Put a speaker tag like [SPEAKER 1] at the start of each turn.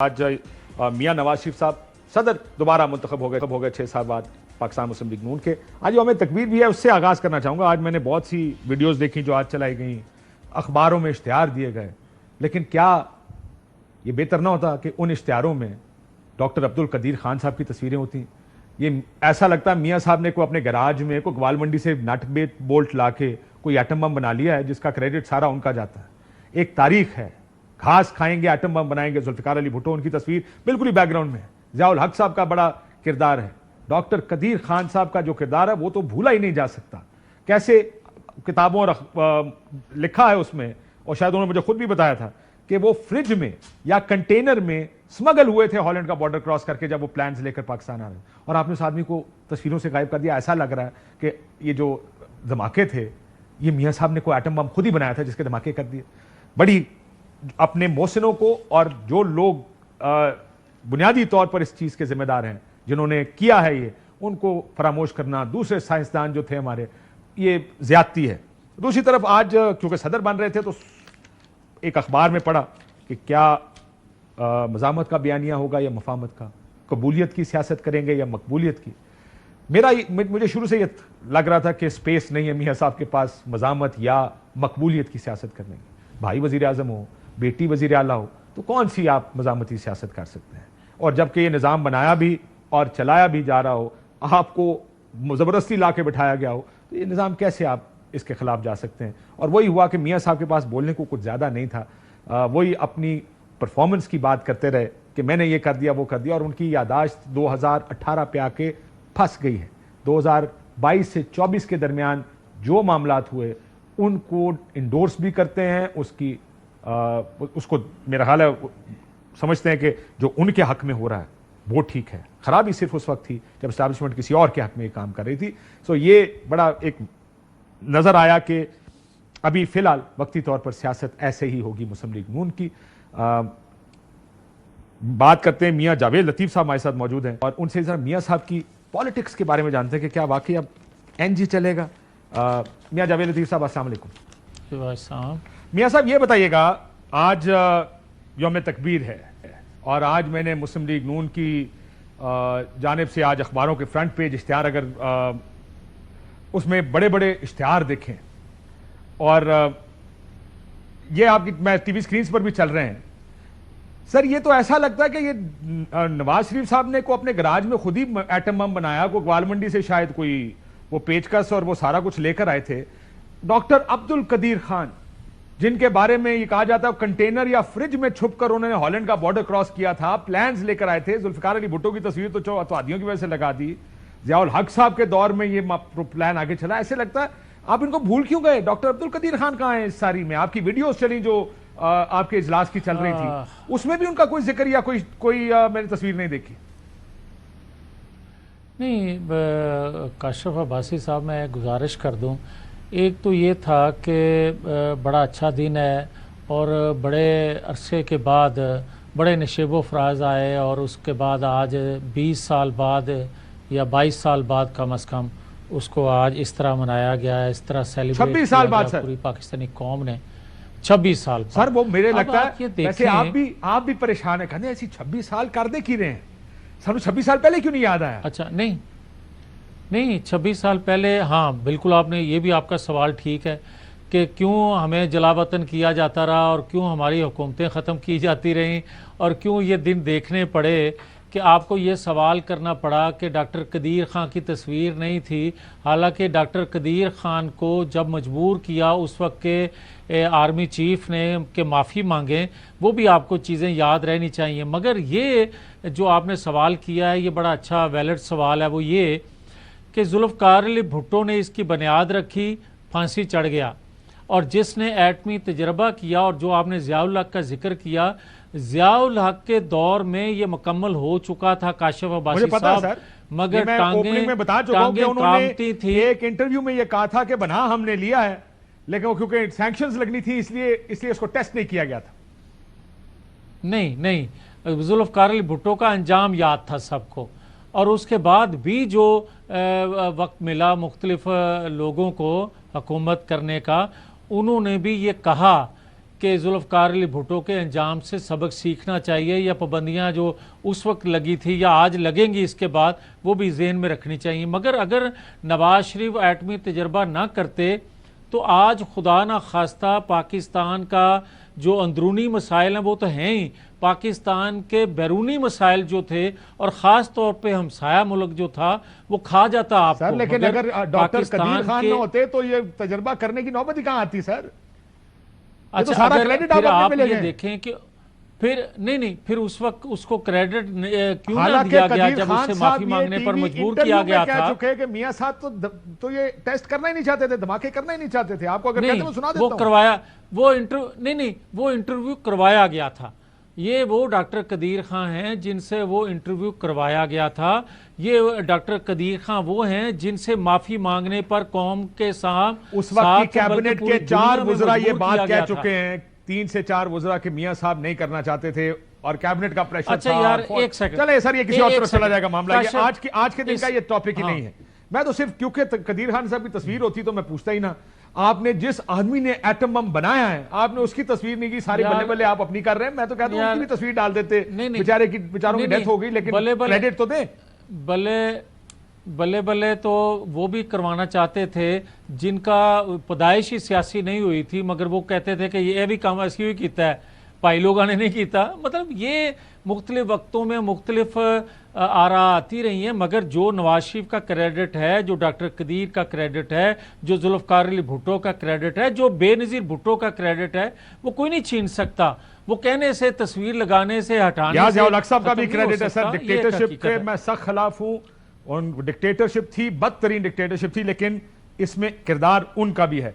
[SPEAKER 1] آج میاں نواز شریف صاحب صدر دوبارہ منتخب ہو گئے 6 سال بعد پاکستان مسلم لیگ نون کے. آج یوم تکبیر بھی ہے, اس سے آغاز کرنا چاہوں گا. آج میں نے بہت سی ویڈیوز دیکھی جو آج چلائی گئیں, اخباروں میں اشتہار دیے گئے, لیکن کیا یہ بہتر نہ ہوتا کہ ان اشتہاروں میں ڈاکٹر عبدالقدیر خان صاحب کی تصویریں ہوتی؟ یہ ایسا لگتا ہے میاں صاحب نے کوئی اپنے گراج میں کوئی گوال منڈی سے نٹ بولٹ لا کے کوئی ایٹم بم بنا لیا ہے جس کا کریڈٹ سارا ان کا جاتا ہے. ایک تاریخ ہے, گھاس کھائیں گے ایٹم بم بنائیں گے. ذوالفقار علی بھٹو ان کی تصویر بالکل ہی بیک گراؤنڈ میں ہے. ضیاء الحق صاحب کا بڑا کردار ہے. ڈاکٹر قدیر خان صاحب کا جو کردار ہے وہ تو بھولا ہی نہیں جا سکتا. کیسے کتابوں اور لکھا ہے اس میں, اور شاید انہوں نے مجھے خود بھی بتایا تھا کہ وہ فریج میں یا کنٹینر میں سمگل ہوئے تھے ہالینڈ کا بارڈر کراس کر کے جب وہ پلانز لے کر پاکستان آ رہے ہیں. اور آپ نے اس آدمی کو تصویروں سے غائب کر دیا. ایسا لگ رہا ہے کہ یہ جو دھماکے تھے یہ میاں صاحب نے کوئی ایٹم بم خود ہی بنایا تھا جس کے دھماکے کر دیے. بڑی اپنے محسنوں کو اور جو لوگ بنیادی طور پر اس چیز کے ذمہ دار ہیں جنہوں نے کیا ہے یہ, ان کو فراموش کرنا, دوسرے سائنسدان جو تھے ہمارے, یہ زیادتی ہے. دوسری طرف آج کیونکہ صدر بن رہے تھے تو ایک اخبار میں پڑھا کہ کیا مزاحمت کا بیانیہ ہوگا یا مفاہمت کا, قبولیت کی سیاست کریں گے یا مقبولیت کی. مجھے شروع سے یہ لگ رہا تھا کہ سپیس نہیں ہے میاں صاحب کے پاس مزاحمت یا مقبولیت کی سیاست کرنے کی. بھائی وزیر اعظم ہو, بیٹی وزیر اعلیٰ ہو, تو کون سی آپ مزاحمتی سیاست کر سکتے ہیں؟ اور جبکہ یہ نظام بنایا بھی اور چلایا بھی جا رہا ہو, آپ کو زبردستی لا کے بٹھایا گیا ہو, تو یہ نظام کیسے آپ اس کے خلاف جا سکتے ہیں؟ اور وہی ہوا کہ میاں صاحب کے پاس بولنے کو کچھ زیادہ نہیں تھا. وہی اپنی پرفارمنس کی بات کرتے رہے کہ میں نے یہ کر دیا وہ کر دیا, اور ان کی یادداشت 2018 پہ آ کے پھنس گئی ہے. 2022 سے 24 کے درمیان جو معاملات ہوئے ان کو انڈورس بھی کرتے ہیں, اس کو میرا خیال ہے سمجھتے ہیں کہ جو ان کے حق میں ہو رہا ہے وہ ٹھیک ہے. خرابی صرف اس وقت تھی جب اسٹیبلشمنٹ کسی اور کے حق میں یہ کام کر رہی تھی. سو یہ بڑا ایک نظر آیا کہ ابھی فی الحال وقتی طور پر سیاست ایسے ہی ہوگی مسلم لیگ نون کی. بات کرتے ہیں, میاں جاوید لطیف صاحب ہمارے ساتھ موجود ہیں, اور ان سے ذرا میاں صاحب کی پالیٹکس کے بارے میں جانتے ہیں کہ کیا واقعی اب این جی چلے گا. میاں جاوید لطیف صاحب السلام علیکم. میاں صاحب یہ بتائیے گا, آج یوم تکبیر ہے اور آج میں نے مسلم لیگ نون کی جانب سے آج اخباروں کے فرنٹ پیج اشتہار, اگر اس میں بڑے بڑے اشتہار دیکھیں, اور یہ آپ کی میں ٹی وی سکرینز پر بھی چل رہے ہیں سر, یہ تو ایسا لگتا ہے کہ یہ نواز شریف صاحب نے کو اپنے گراج میں خود ہی ایٹم بم بنایا, کو گوال منڈی سے شاید کوئی وہ پیچکس اور وہ سارا کچھ لے کر آئے تھے. ڈاکٹر عبدالقدیر خان جن کے بارے میں یہ کہا جاتا ہے کنٹینر یا فریج میں چھپ کر انہوں نے ہالینڈ کا بارڈر کراس کیا تھا, پلانز لے کر آئے تھے. ذوالفقار علی بھٹو کی تصویر تو اتوادیوں کی وجہ سے لگا دی. ضیاء الحق صاحب کے دور میں یہ پلان آگے چلا. ایسے لگتا ہے آپ ان کو بھول کیوں گئے؟ ڈاکٹر عبدالقدیر خان کہاں ہیں اس ساری میں؟ آپ کی ویڈیوز چلی جو آپ کے اجلاس کی چل رہی تھی, اس میں بھی ان کا کوئی ذکر یا کوئی میں نے تصویر نہیں دیکھی.
[SPEAKER 2] نہیں, کاشف عباسی صاحب میں گزارش کر دوں. ایک تو یہ تھا کہ بڑا اچھا دن ہے اور بڑے عرصے کے بعد بڑے نشیب و فراز آئے, اور اس کے بعد آج 20 سال بعد یا 22 سال بعد کم از کم اس کو آج اس طرح منایا گیا ہے, اس طرح سیلیبریٹ
[SPEAKER 1] 26 سال بعد
[SPEAKER 2] پوری پاکستانی قوم نے. 26 سال بعد
[SPEAKER 1] سر, وہ میرے لگتا ہے ویسے آپ بھی پریشان ہیں, کہنے ایسی 26 سال کر دے کی رہے ہیں, سر 26 سال پہلے کیوں نہیں یاد آیا؟
[SPEAKER 2] اچھا نہیں 26 سال پہلے, ہاں بالکل آپ نے, یہ بھی آپ کا سوال ٹھیک ہے کہ کیوں ہمیں جلا وطن کیا جاتا رہا اور کیوں ہماری حکومتیں ختم کی جاتی رہیں, اور کیوں یہ دن دیکھنے پڑے کہ آپ کو یہ سوال کرنا پڑا کہ ڈاکٹر قدیر خان کی تصویر نہیں تھی. حالانکہ ڈاکٹر قدیر خان کو جب مجبور کیا اس وقت کے آرمی چیف نے کہ معافی مانگیں, وہ بھی آپ کو چیزیں یاد رہنی چاہیے. مگر یہ جو آپ نے سوال کیا ہے یہ بڑا اچھا ویلڈ سوال ہے. وہ یہ کہ ذوالفقار علی بھٹو نے اس کی بنیاد رکھی, پھانسی چڑھ گیا, اور جس نے ایٹمی تجربہ کیا, اور جو آپ نے ضیاء الحق کا ذکر کیا, ضیاء الحق کے دور میں یہ مکمل ہو چکا تھا کاشف عباسی صاحب, مگر ٹانگیں کامتی تھی.
[SPEAKER 1] ایک انٹرویو میں یہ کہا تھا کہ بنا ہم نے لیا ہے, لیکن وہ کیونکہ سینکشنز لگنی تھی اس لیے اس کو ٹیسٹ نہیں کیا گیا تھا.
[SPEAKER 2] نہیں, ذوالفقار علی بھٹو کا انجام یاد تھا سب کو, اور اس کے بعد بھی جو وقت ملا مختلف لوگوں کو حکومت کرنے کا, انہوں نے بھی یہ کہا کہ ذوالفقار علی بھٹو کے انجام سے سبق سیکھنا چاہیے، یا پابندیاں جو اس وقت لگی تھی یا آج لگیں گی اس کے بعد وہ بھی ذہن میں رکھنی چاہیے. مگر اگر نواز شریف ایٹمی تجربہ نہ کرتے تو آج خدا نہ خواستہ پاکستان کا جو اندرونی مسائل ہیں وہ تو ہیں ہی، پاکستان کے بیرونی مسائل جو تھے اور خاص طور پہ ہمسایہ ملک جو تھا وہ کھا جاتا آپ
[SPEAKER 1] سر.
[SPEAKER 2] کو.
[SPEAKER 1] لیکن
[SPEAKER 2] مگر
[SPEAKER 1] اگر ڈاکٹر قدیر
[SPEAKER 2] پاکستان
[SPEAKER 1] خان
[SPEAKER 2] کے
[SPEAKER 1] نہ ہوتے تو یہ تجربہ کرنے کی نوبت ہی کہاں آتی سر؟ یہ تو
[SPEAKER 2] اچھا
[SPEAKER 1] سارا
[SPEAKER 2] اگر
[SPEAKER 1] کریڈٹ
[SPEAKER 2] پھر
[SPEAKER 1] آپ
[SPEAKER 2] آپ
[SPEAKER 1] اپنے پہ لے
[SPEAKER 2] یہ
[SPEAKER 1] گئے.
[SPEAKER 2] دیکھیں کہ پھر نہیں پھر اس وقت اس کو کریڈٹ کیوں نہ
[SPEAKER 1] حالانکہ
[SPEAKER 2] دیا گیا
[SPEAKER 1] قدیر
[SPEAKER 2] جب
[SPEAKER 1] خان
[SPEAKER 2] اسے
[SPEAKER 1] صاحب
[SPEAKER 2] معافی
[SPEAKER 1] یہ
[SPEAKER 2] مانگنے
[SPEAKER 1] ٹی
[SPEAKER 2] پر
[SPEAKER 1] وی
[SPEAKER 2] مجبور
[SPEAKER 1] انٹرویو
[SPEAKER 2] کیا
[SPEAKER 1] میں
[SPEAKER 2] گیا
[SPEAKER 1] کہہ
[SPEAKER 2] تھا.
[SPEAKER 1] چکے کہ میاں صاحب تو یہ ٹیسٹ کرنا ہی نہیں چاہتے تھے، دھماکے کرنا ہی نہیں چاہتے تھے. آپ کو اگر کہتے
[SPEAKER 2] نہیں
[SPEAKER 1] ہیں میں سنا
[SPEAKER 2] وہ
[SPEAKER 1] دیتا ہوں.
[SPEAKER 2] کروایا وہ انٹرویو کروایا گیا تھا. یہ وہ ڈاکٹر قدیر خان ہیں جن سے وہ انٹرویو کروایا گیا تھا. یہ ڈاکٹر قدیر خان وہ ہیں جن سے معافی مانگنے پر قوم کے
[SPEAKER 1] اس وقت کی کیبنٹ کے 4 وزراء یہ بات کہہ
[SPEAKER 2] تھا.
[SPEAKER 1] چکے ہیں، 3 سے 4 وزراء کہ میاں صاحب نہیں کرنا چاہتے تھے اور کیبنٹ کا پریشر
[SPEAKER 2] اچھا
[SPEAKER 1] تھا.
[SPEAKER 2] یار ایک سیکنڈ
[SPEAKER 1] چلے سر، یہ کسی اور طرف چلا جائے گا معاملہ. یہ
[SPEAKER 2] کاشف
[SPEAKER 1] آج کے دن کا یہ ٹاپک ہی نہیں ہے. میں تو صرف کیونکہ قدیر خان صاحب کی تصویر ہوتی تو میں پوچھتا ہی نہ. آپ نے جس آدمی نے ایٹم بم بنایا ہے آپ نے اس کی تصویر نہیں کی. ساری بلے بلے آپ اپنی کر رہے ہیں. میں تو کہتا ہوں ان کی بھی تصویر ڈال دیتے. بیچاروں کی ڈیتھ ہو گئی لیکن کریڈٹ تو دیں.
[SPEAKER 2] بلے تو وہ بھی کروانا چاہتے تھے جن کا پیدائشی سیاسی نہیں ہوئی تھی، مگر وہ کہتے تھے کہ یہ بھی کام ایسی ہوئی کیتا ہے، پائی لوگوں نے نہیں کیتا. مطلب یہ مختلف وقتوں میں مختلف آراء آتی رہی ہیں. مگر جو نواز شریف کا کریڈٹ ہے، جو ڈاکٹر قدیر کا کریڈٹ ہے، جو ذوالفقار علی بھٹو کا کریڈٹ ہے، جو بے نظیر بھٹو کا کریڈٹ ہے، وہ کوئی نہیں چھین سکتا. وہ کہنے سے، تصویر لگانے سے، ہٹانے سے
[SPEAKER 1] ضیاء الحق صاحب کا بھی
[SPEAKER 2] ختم نہیں ہو
[SPEAKER 1] کریڈٹ ہے سر.
[SPEAKER 2] سکتا. یہ
[SPEAKER 1] ڈکٹیٹرشپ کے
[SPEAKER 2] حقیقت ہے.
[SPEAKER 1] میں سخت خلاف ہوں. ڈکٹیٹرشپ تھی، بدترین ڈکٹیٹرشپ تھی، لیکن اس میں کردار ان کا بھی ہے.